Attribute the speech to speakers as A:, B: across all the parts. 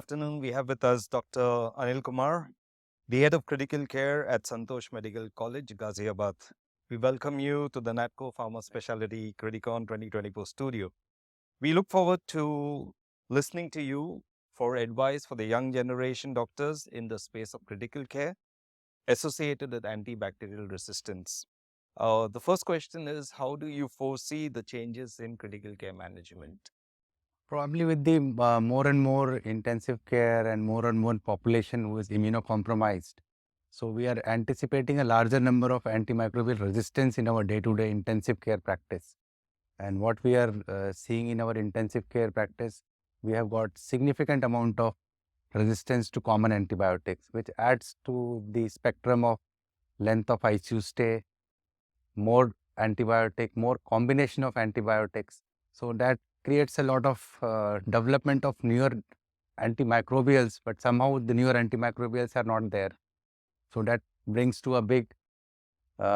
A: afternoon. We have with us Dr. Anil Kumar, the head of critical care at Santosh Medical College, Ghaziabad. We welcome you to the Natco Pharma Specialty Criticon 2024 studio. We look forward to listening to you for advice for the young generation doctors in the space of critical care associated with antibacterial resistance. The first question is, how do you foresee the changes in critical care management?
B: Probably with the more and more intensive care and more population who is immunocompromised. So we are anticipating a larger number of antimicrobial resistance in our day-to-day intensive care practice. And what we are seeing in our intensive care practice, we have got significant amount of resistance to common antibiotics, which adds to the spectrum of length of ICU stay, more antibiotic, more combination of antibiotics. So that creates a lot of development of newer antimicrobials, but somehow the newer antimicrobials are not there. So that brings to a big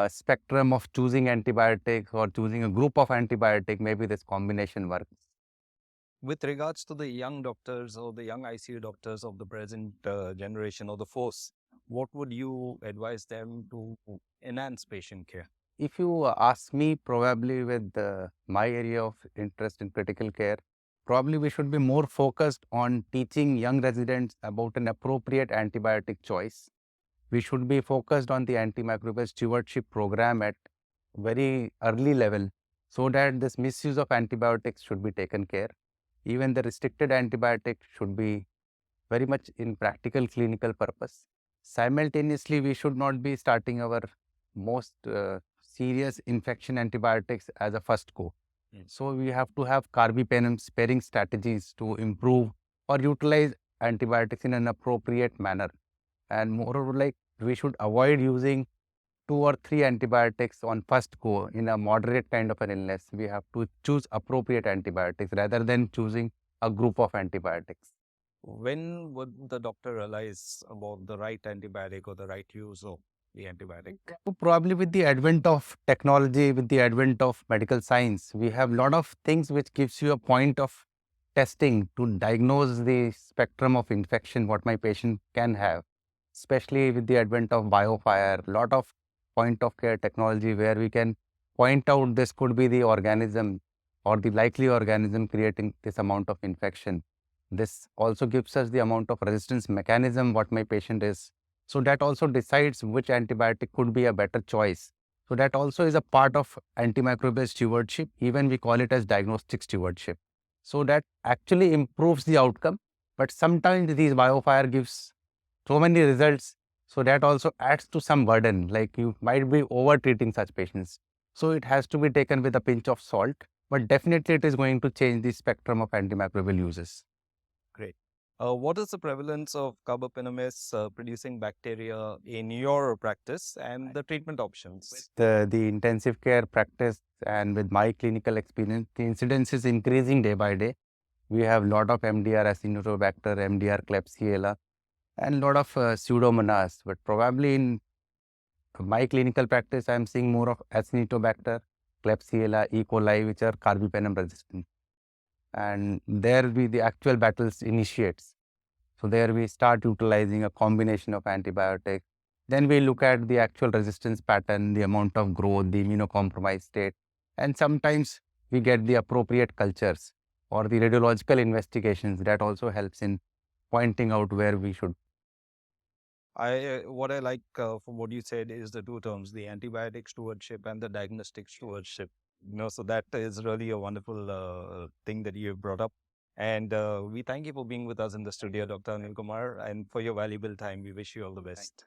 B: spectrum of choosing antibiotics or choosing a group of antibiotic. Maybe this combination works.
A: With regards to the young doctors or the young ICU doctors of the present generation or the force, what would you advise them to enhance patient care?
B: If you ask me, probably with my area of interest in critical care, probably we should be more focused on teaching young residents about an appropriate antibiotic choice. We should be focused on the antimicrobial stewardship program at very early level so that this misuse of antibiotics should be taken care. Even the restricted antibiotic should be very much in practical clinical purpose. Simultaneously, we should not be starting our most serious infection antibiotics as a first go. So we have to have carbapenem sparing strategies to improve or utilize antibiotics in an appropriate manner. And moreover, like we should avoid using 2 or 3 antibiotics on first go in a moderate kind of an illness. We have to choose appropriate antibiotics rather than choosing a group of antibiotics.
A: When would the doctor realize about the right antibiotic or the right use of the antibiotic?
B: Probably with the advent of technology, with the advent of medical science, we have a lot of things which gives you a point of testing to diagnose the spectrum of infection what my patient can have, especially with the advent of biofire, lot of point of care technology where we can point out this could be the organism or the likely organism creating this amount of infection. This also gives us the amount of resistance mechanism what my patient is. So that also decides which antibiotic could be a better choice. So that also is a part of antimicrobial stewardship. Even we call it as diagnostic stewardship. So that actually improves the outcome. But sometimes these biofire gives so many results. So that also adds to some burden, like you might be over treating such patients. So it has to be taken with a pinch of salt, but definitely it is going to change the spectrum of antimicrobial uses.
A: Great. What is the prevalence of carbapenemus producing bacteria in your practice and the treatment options?
B: The intensive care practice and with my clinical experience, the incidence is increasing day by day. We have a lot of MDR Acinetobacter, MDR Klebsiella, and a lot of Pseudomonas. But probably in my clinical practice, I am seeing more of Acinetobacter, Klebsiella, E. coli, which are carbapenem resistant. And there the actual battles initiates. So there we start utilizing a combination of antibiotics. Then we look at the actual resistance pattern, the amount of growth, the immunocompromised state, and sometimes we get the appropriate cultures or the radiological investigations that also helps in pointing out where we should.
A: What I like from what you said is the two terms, the antibiotic stewardship and the diagnostic stewardship. So that is really a wonderful thing that you have brought up. And we thank you for being with us in the studio, Dr. Anil Kumar, and for your valuable time. We wish you all the best.